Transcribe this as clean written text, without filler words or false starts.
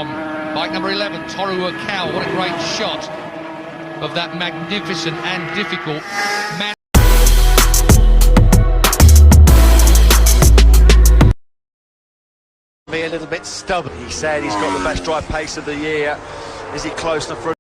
from bike number 11, Toru Akau. What a great shot of that magnificent and difficult man. Me a little bit stubborn. He said he's got the best drive pace of the year. Is he close enough for